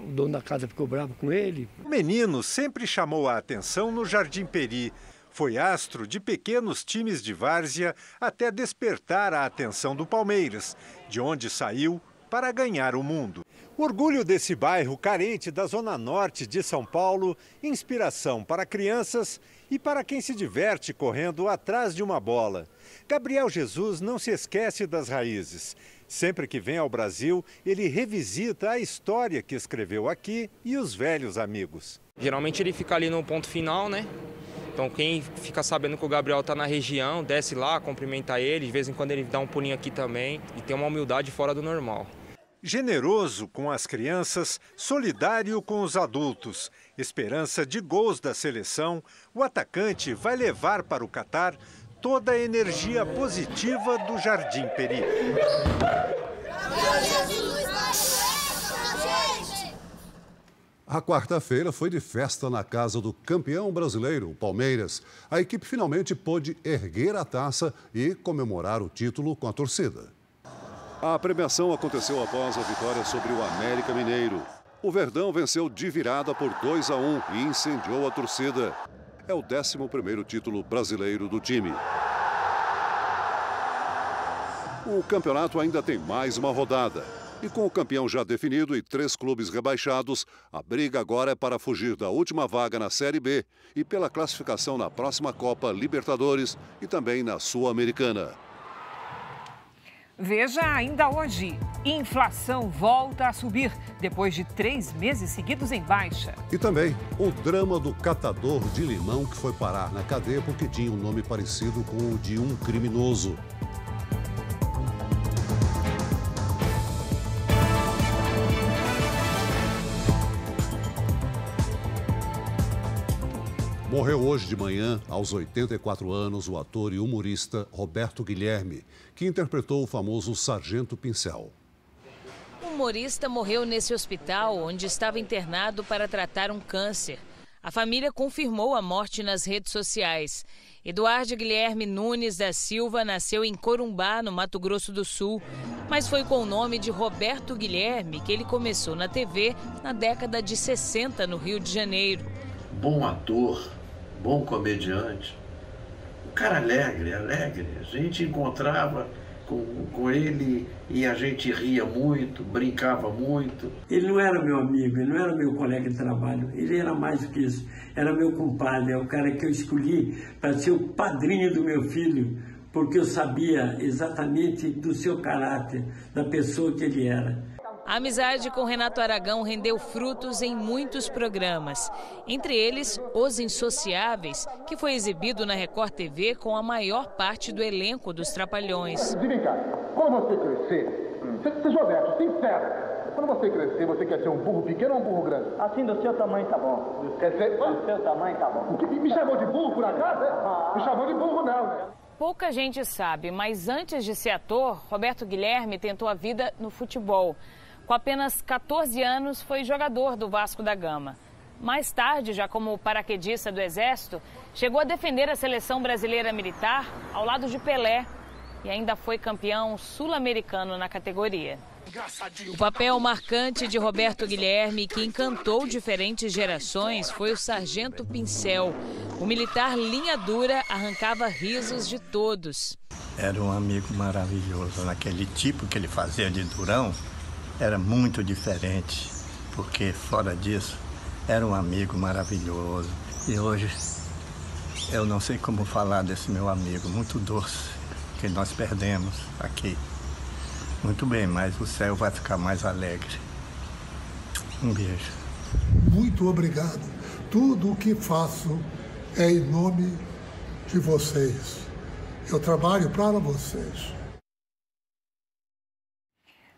dono da casa ficou bravo com ele. O menino sempre chamou a atenção no Jardim Peri. Foi astro de pequenos times de várzea até despertar a atenção do Palmeiras, de onde saiu para ganhar o mundo. O orgulho desse bairro carente da zona norte de São Paulo, inspiração para crianças e para quem se diverte correndo atrás de uma bola. Gabriel Jesus não se esquece das raízes. Sempre que vem ao Brasil, ele revisita a história que escreveu aqui e os velhos amigos. Geralmente ele fica ali no ponto final, né? Então quem fica sabendo que o Gabriel está na região, desce lá, cumprimenta ele, de vez em quando ele dá um pulinho aqui também e tem uma humildade fora do normal. Generoso com as crianças, solidário com os adultos, esperança de gols da seleção, o atacante vai levar para o Catar toda a energia positiva do Jardim Peri. A quarta-feira foi de festa na casa do campeão brasileiro, o Palmeiras. A equipe finalmente pôde erguer a taça e comemorar o título com a torcida. A premiação aconteceu após a vitória sobre o América Mineiro. O Verdão venceu de virada por 2-1 e incendiou a torcida. É o 11º título brasileiro do time. O campeonato ainda tem mais uma rodada. E com o campeão já definido e 3 clubes rebaixados, a briga agora é para fugir da última vaga na Série B e pela classificação na próxima Copa Libertadores e também na Sul-Americana. Veja ainda hoje, inflação volta a subir depois de 3 meses seguidos em baixa. E também o drama do catador de limão que foi parar na cadeia porque tinha um nome parecido com o de um criminoso. Morreu hoje de manhã, aos 84 anos, o ator e humorista Roberto Guilherme, que interpretou o famoso Sargento Pincel. O humorista morreu nesse hospital, onde estava internado para tratar um câncer. A família confirmou a morte nas redes sociais. Eduardo Guilherme Nunes da Silva nasceu em Corumbá, no Mato Grosso do Sul, mas foi com o nome de Roberto Guilherme que ele começou na TV na década de 60, no Rio de Janeiro. Bom ator, bom comediante, um cara alegre. A gente encontrava com ele e a gente ria muito, brincava muito. Ele não era meu amigo, ele não era meu colega de trabalho, ele era mais do que isso, era meu compadre, é o cara que eu escolhi para ser o padrinho do meu filho, porque eu sabia exatamente do seu caráter, da pessoa que ele era. A amizade com Renato Aragão rendeu frutos em muitos programas, entre eles Os Insociáveis, que foi exibido na Record TV com a maior parte do elenco dos Trapalhões. Vem cá, quando você crescer, seja honesto, sincero, quando você crescer, você quer ser um burro pequeno ou um burro grande? Assim, do seu tamanho tá bom. Quer ser? Do seu tamanho tá bom. Me chamou de burro por acaso? Me chamou de burro não, né? Pouca gente sabe, mas antes de ser ator, Roberto Guilherme tentou a vida no futebol. Com apenas 14 anos, foi jogador do Vasco da Gama. Mais tarde, já como paraquedista do Exército, chegou a defender a seleção brasileira militar ao lado de Pelé e ainda foi campeão sul-americano na categoria. O papel marcante de Roberto Guilherme, que encantou diferentes gerações, foi o Sargento Pincel. O militar linha dura arrancava risos de todos. Era um amigo maravilhoso. Naquele tipo que ele fazia de durão, era muito diferente, porque fora disso, era um amigo maravilhoso. E hoje, eu não sei como falar desse meu amigo, muito doce, que nós perdemos aqui. Muito bem, mas o céu vai ficar mais alegre. Um beijo. Muito obrigado. Tudo o que faço é em nome de vocês. Eu trabalho para vocês.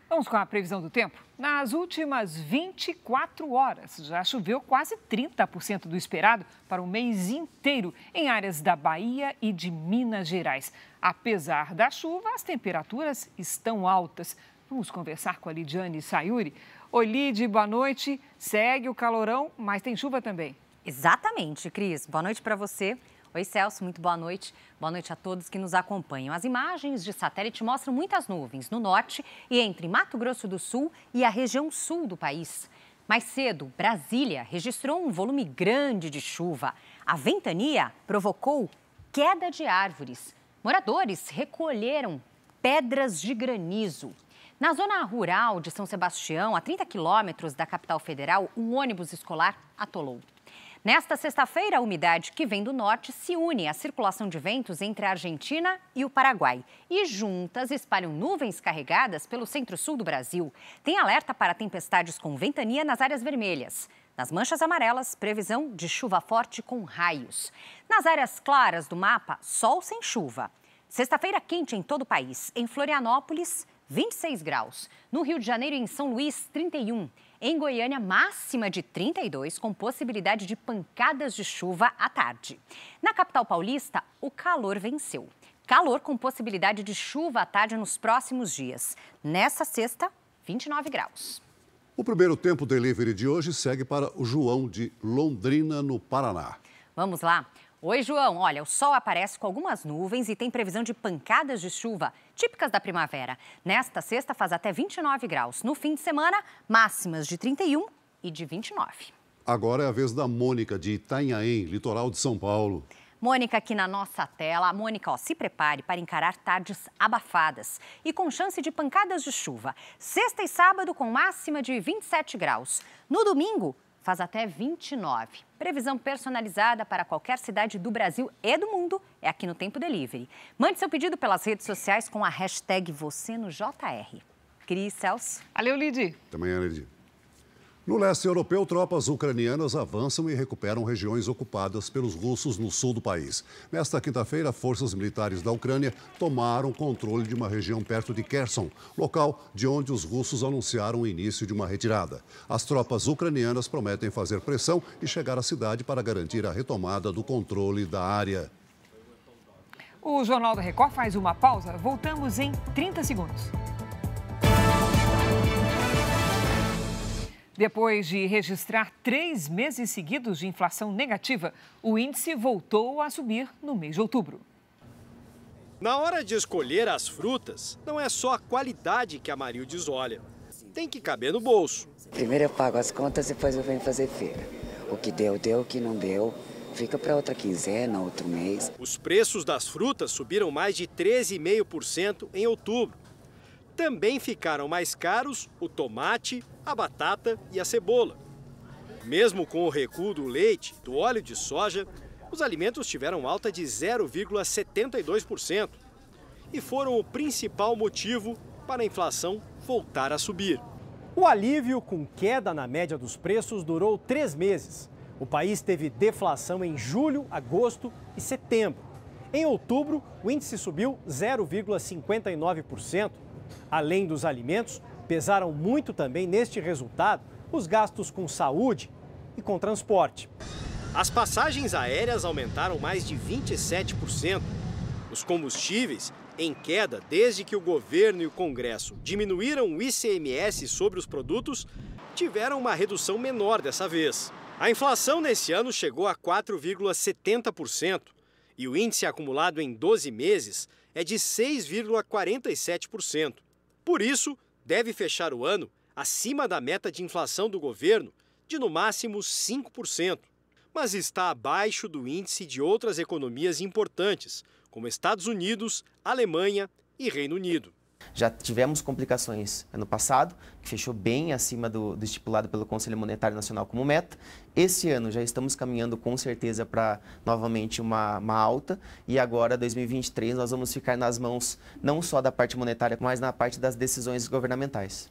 Vamos com a previsão do tempo? Nas últimas 24 horas, já choveu quase 30% do esperado para o mês inteiro em áreas da Bahia e de Minas Gerais. Apesar da chuva, as temperaturas estão altas. Vamos conversar com a Lidiane Sayuri. Oi, Lid, boa noite. Segue o calorão, mas tem chuva também. Exatamente, Cris. Boa noite para você. Oi, Celso, muito boa noite. Boa noite a todos que nos acompanham. As imagens de satélite mostram muitas nuvens no norte e entre Mato Grosso do Sul e a região sul do país. Mais cedo, Brasília registrou um volume grande de chuva. A ventania provocou queda de árvores. Moradores recolheram pedras de granizo. Na zona rural de São Sebastião, a 30 quilômetros da capital federal, um ônibus escolar atolou. Nesta sexta-feira, a umidade que vem do norte se une à circulação de ventos entre a Argentina e o Paraguai. E juntas espalham nuvens carregadas pelo centro-sul do Brasil. Tem alerta para tempestades com ventania nas áreas vermelhas. Nas manchas amarelas, previsão de chuva forte com raios. Nas áreas claras do mapa, sol sem chuva. Sexta-feira quente em todo o país. Em Florianópolis, 26 graus. No Rio de Janeiro e em São Luís, 31. Em Goiânia, máxima de 32, com possibilidade de pancadas de chuva à tarde. Na capital paulista, o calor venceu. Calor com possibilidade de chuva à tarde nos próximos dias. Nessa sexta, 29 graus. O primeiro tempo delivery de hoje segue para o João de Londrina, no Paraná. Vamos lá. Oi, João. Olha, o sol aparece com algumas nuvens e tem previsão de pancadas de chuva típicas da primavera. Nesta sexta faz até 29 graus. No fim de semana, máximas de 31 e de 29. Agora é a vez da Mônica de Itanhaém, litoral de São Paulo. Mônica aqui na nossa tela. Mônica, se prepare para encarar tardes abafadas e com chance de pancadas de chuva. Sexta e sábado com máxima de 27 graus. No domingo, faz até 29. Previsão personalizada para qualquer cidade do Brasil e do mundo é aqui no Tempo Delivery. Mande seu pedido pelas redes sociais com a hashtag #VocênoJR. Cris, Celso. Valeu, Lidy. Até amanhã, Lidy. No leste europeu, tropas ucranianas avançam e recuperam regiões ocupadas pelos russos no sul do país. Nesta quinta-feira, forças militares da Ucrânia tomaram controle de uma região perto de Kherson, local de onde os russos anunciaram o início de uma retirada. As tropas ucranianas prometem fazer pressão e chegar à cidade para garantir a retomada do controle da área. O Jornal da Record faz uma pausa. Voltamos em 30 segundos. Depois de registrar 3 meses seguidos de inflação negativa, o índice voltou a subir no mês de outubro. Na hora de escolher as frutas, não é só a qualidade que a Marildes olha. Tem que caber no bolso. Primeiro eu pago as contas, depois eu venho fazer feira. O que deu, deu. O que não deu, fica para outra quinzena, outro mês. Os preços das frutas subiram mais de 13,5% em outubro. Também ficaram mais caros o tomate, a batata e a cebola. Mesmo com o recuo do leite, do óleo de soja, os alimentos tiveram alta de 0,72% e foram o principal motivo para a inflação voltar a subir. O alívio com queda na média dos preços durou 3 meses. O país teve deflação em julho, agosto e setembro. Em outubro, o índice subiu 0,59%. Além dos alimentos, pesaram muito também neste resultado os gastos com saúde e com transporte. As passagens aéreas aumentaram mais de 27%. Os combustíveis, em queda desde que o governo e o Congresso diminuíram o ICMS sobre os produtos, tiveram uma redução menor dessa vez. A inflação nesse ano chegou a 4,70% e o índice acumulado em 12 meses é de 6,47%. Por isso, deve fechar o ano acima da meta de inflação do governo, de no máximo 5%. Mas está abaixo do índice de outras economias importantes, como Estados Unidos, Alemanha e Reino Unido. Já tivemos complicações ano passado, que fechou bem acima do estipulado pelo Conselho Monetário Nacional como meta. Esse ano já estamos caminhando com certeza para novamente uma alta e agora, 2023, nós vamos ficar nas mãos não só da parte monetária, mas na parte das decisões governamentais.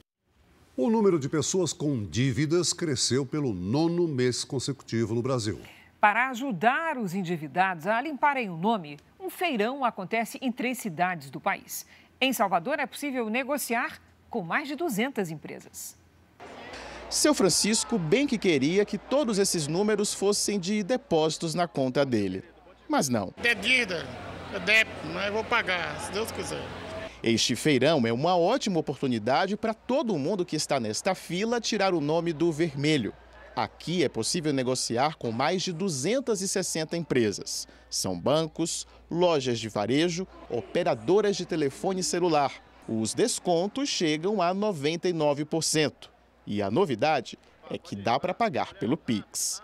O número de pessoas com dívidas cresceu pelo 9º mês consecutivo no Brasil. Para ajudar os endividados a limparem o nome, um feirão acontece em 3 cidades do país. Em Salvador, é possível negociar com mais de 200 empresas. Seu Francisco bem que queria que todos esses números fossem de depósitos na conta dele. Mas não. É dívida, é débito, mas eu vou pagar, se Deus quiser. Este feirão é uma ótima oportunidade para todo mundo que está nesta fila tirar o nome do vermelho. Aqui é possível negociar com mais de 260 empresas. São bancos, lojas de varejo, operadoras de telefone celular. Os descontos chegam a 99%. E a novidade é que dá para pagar pelo Pix.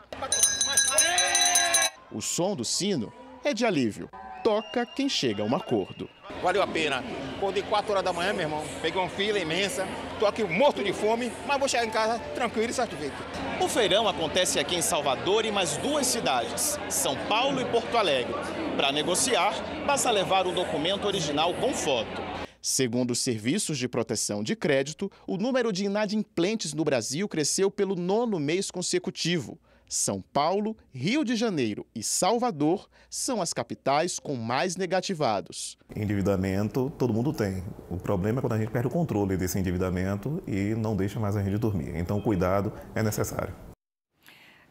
O som do sino é de alívio. Toca quem chega a um acordo. Valeu a pena. Acordei 4 horas da manhã, meu irmão. Peguei uma fila imensa. Estou aqui morto de fome, mas vou chegar em casa tranquilo e satisfeito. O feirão acontece aqui em Salvador e mais 2 cidades, São Paulo e Porto Alegre. Para negociar, basta levar o documento original com foto. Segundo os serviços de proteção de crédito, o número de inadimplentes no Brasil cresceu pelo 9º mês consecutivo. São Paulo, Rio de Janeiro e Salvador são as capitais com mais negativados. Endividamento todo mundo tem. O problema é quando a gente perde o controle desse endividamento e não deixa mais a gente dormir. Então, cuidado é necessário.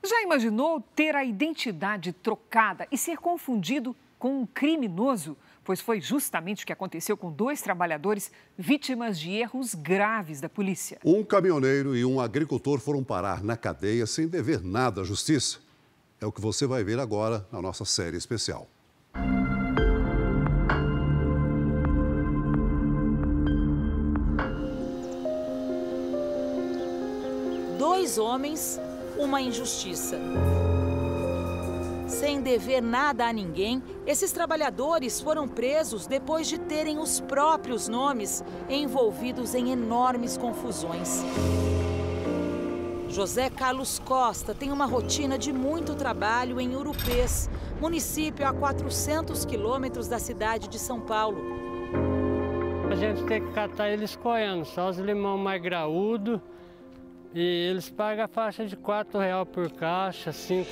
Já imaginou ter a identidade trocada e ser confundido com um criminoso? Pois foi justamente o que aconteceu com 2 trabalhadores vítimas de erros graves da polícia. Um caminhoneiro e um agricultor foram parar na cadeia sem dever nada à justiça. É o que você vai ver agora na nossa série especial. Dois homens, uma injustiça. Sem dever nada a ninguém, esses trabalhadores foram presos depois de terem os próprios nomes envolvidos em enormes confusões. José Carlos Costa tem uma rotina de muito trabalho em Urupês, município a 400 quilômetros da cidade de São Paulo. A gente tem que catar eles coiando, só os limão mais graúdo. E eles pagam a faixa de R$4 por caixa, R$5.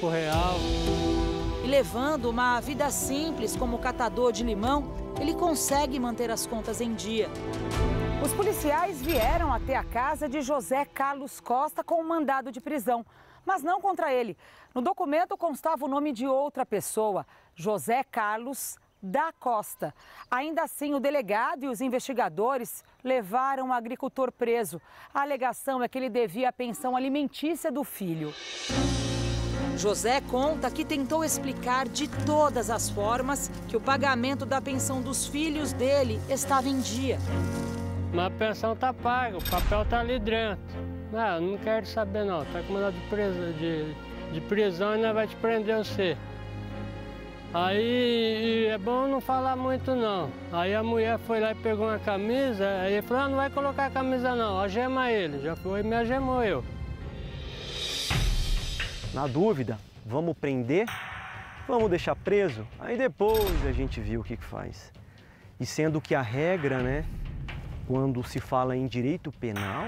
E levando uma vida simples como catador de limão, ele consegue manter as contas em dia. Os policiais vieram até a casa de José Carlos Costa com um mandado de prisão, mas não contra ele. No documento constava o nome de outra pessoa, José Carlos da Costa. Ainda assim, o delegado e os investigadores levaram o agricultor preso. A alegação é que ele devia a pensão alimentícia do filho. José conta que tentou explicar de todas as formas que o pagamento da pensão dos filhos dele estava em dia. Mas a pensão tá paga, o papel tá ali dentro. Ah, não quero saber não, tá com mandado de prisão e nós vai te prender você. Aí é bom não falar muito não. Aí a mulher foi lá e pegou uma camisa, aí ele falou, não vai colocar a camisa não, algema ele. Já foi e me algemou eu. Na dúvida, vamos prender, vamos deixar preso, aí depois a gente vê o que faz. E sendo que a regra, né, quando se fala em direito penal,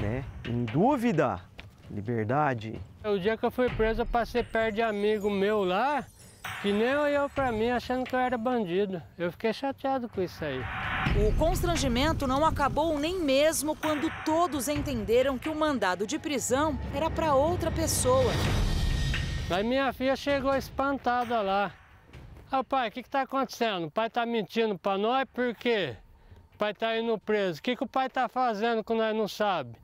né, em dúvida, liberdade. O dia que eu fui preso, eu passei perto de amigo meu lá, que nem olhou pra mim achando que eu era bandido. Eu fiquei chateado com isso aí. O constrangimento não acabou nem mesmo quando todos entenderam que o mandado de prisão era para outra pessoa. Aí minha filha chegou espantada lá. Ah, pai, o que está acontecendo? O pai está mentindo para nós, por quê? O pai está indo preso. O que o pai está fazendo que nós não sabemos?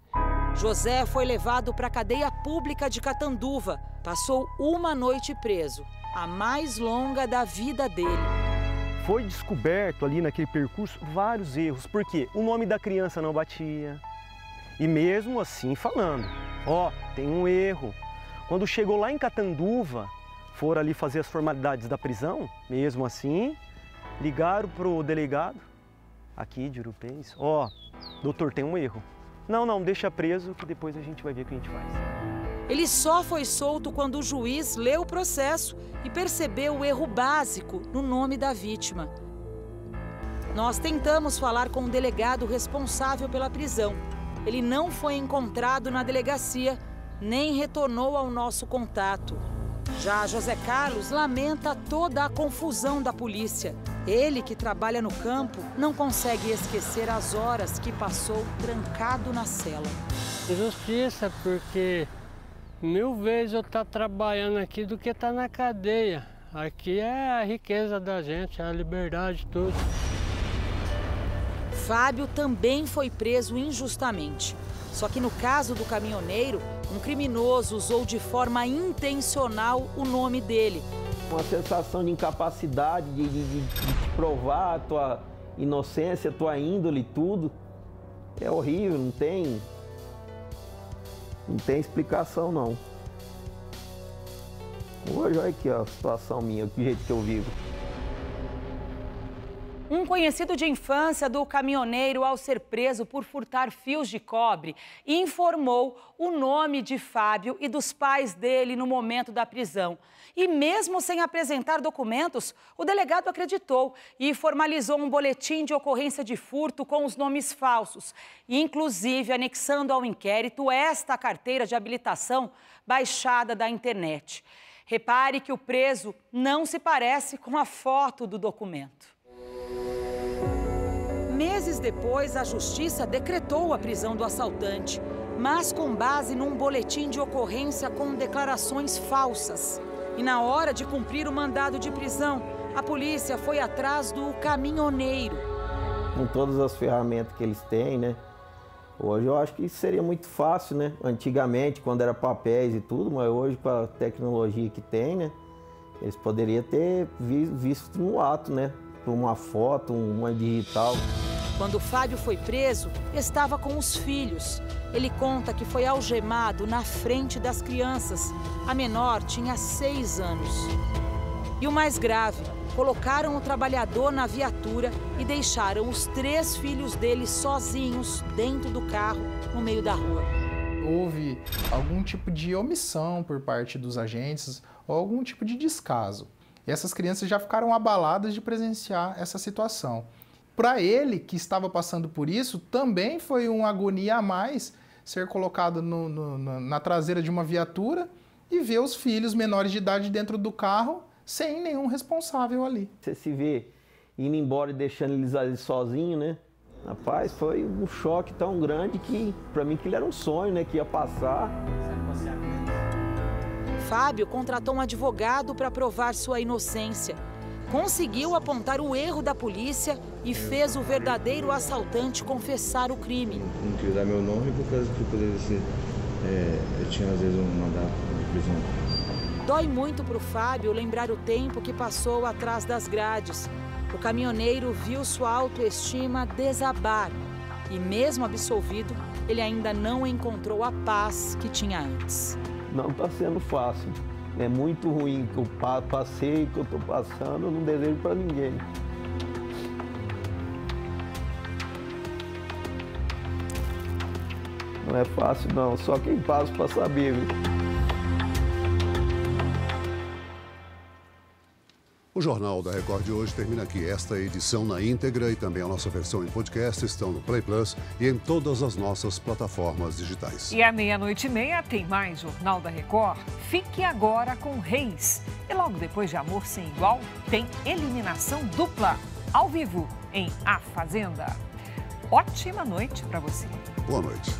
José foi levado para a cadeia pública de Catanduva. Passou uma noite preso, a mais longa da vida dele. Foi descoberto ali naquele percurso vários erros, porque o nome da criança não batia. E mesmo assim falando, ó, tem um erro. Quando chegou lá em Catanduva, foram ali fazer as formalidades da prisão, mesmo assim, ligaram pro delegado, aqui de Urupês, ó, doutor, tem um erro. Não, deixa preso que depois a gente vai ver o que a gente faz. Ele só foi solto quando o juiz leu o processo e percebeu o erro básico no nome da vítima. Nós tentamos falar com o delegado responsável pela prisão. Ele não foi encontrado na delegacia, nem retornou ao nosso contato. Já José Carlos lamenta toda a confusão da polícia. Ele, que trabalha no campo, não consegue esquecer as horas que passou trancado na cela. Justiça, porque 1000 vezes eu estou trabalhando aqui do que estar na cadeia. Aqui é a riqueza da gente, a liberdade, tudo. Fábio também foi preso injustamente. Só que no caso do caminhoneiro, um criminoso usou de forma intencional o nome dele. Uma sensação de incapacidade, de provar a tua inocência, a tua índole, tudo. É horrível, não tem explicação, não. Hoje, olha aqui ó, a situação minha, do jeito que eu vivo. Um conhecido de infância do caminhoneiro, ao ser preso por furtar fios de cobre, informou o nome de Fábio e dos pais dele no momento da prisão. E mesmo sem apresentar documentos, o delegado acreditou e formalizou um boletim de ocorrência de furto com os nomes falsos, inclusive anexando ao inquérito esta carteira de habilitação baixada da internet. Repare que o preso não se parece com a foto do documento. Meses depois, a justiça decretou a prisão do assaltante, mas com base num boletim de ocorrência com declarações falsas. E na hora de cumprir o mandado de prisão, a polícia foi atrás do caminhoneiro. Com todas as ferramentas que eles têm, né? Hoje eu acho que seria muito fácil, né? Antigamente, quando era papéis e tudo, mas hoje com a tecnologia que tem, né? Eles poderiam ter visto no ato, né? Por uma foto, uma digital. Quando Fábio foi preso, estava com os filhos. Ele conta que foi algemado na frente das crianças. A menor tinha 6 anos. E o mais grave, colocaram o trabalhador na viatura e deixaram os 3 filhos dele sozinhos dentro do carro, no meio da rua. Houve algum tipo de omissão por parte dos agentes ou algum tipo de descaso. E essas crianças já ficaram abaladas de presenciar essa situação. Para ele, que estava passando por isso, também foi uma agonia a mais ser colocado na traseira de uma viatura e ver os filhos menores de idade dentro do carro sem nenhum responsável ali. Você se vê indo embora e deixando eles ali sozinhos, né? Rapaz, foi um choque tão grande que, para mim, aquilo era um sonho, né? Que ia passar. Fábio contratou um advogado para provar sua inocência. Conseguiu apontar o erro da polícia e fez o verdadeiro assaltante confessar o crime. Não queria dar meu nome por causa que poderia ser, eu tinha às vezes um mandato de prisão. Dói muito para o Fábio lembrar o tempo que passou atrás das grades. O caminhoneiro viu sua autoestima desabar e, mesmo absolvido, ele ainda não encontrou a paz que tinha antes. Não está sendo fácil. É muito ruim que eu passei, que eu estou passando, eu não desejo para ninguém. Não é fácil não, só quem passa para saber, viu? O Jornal da Record de hoje termina aqui. Esta edição na íntegra e também a nossa versão em podcast estão no Play Plus e em todas as nossas plataformas digitais. E à 00:30 tem mais Jornal da Record. Fique agora com Reis. E logo depois de Amor Sem Igual, tem eliminação dupla, ao vivo, em A Fazenda. Ótima noite para você. Boa noite.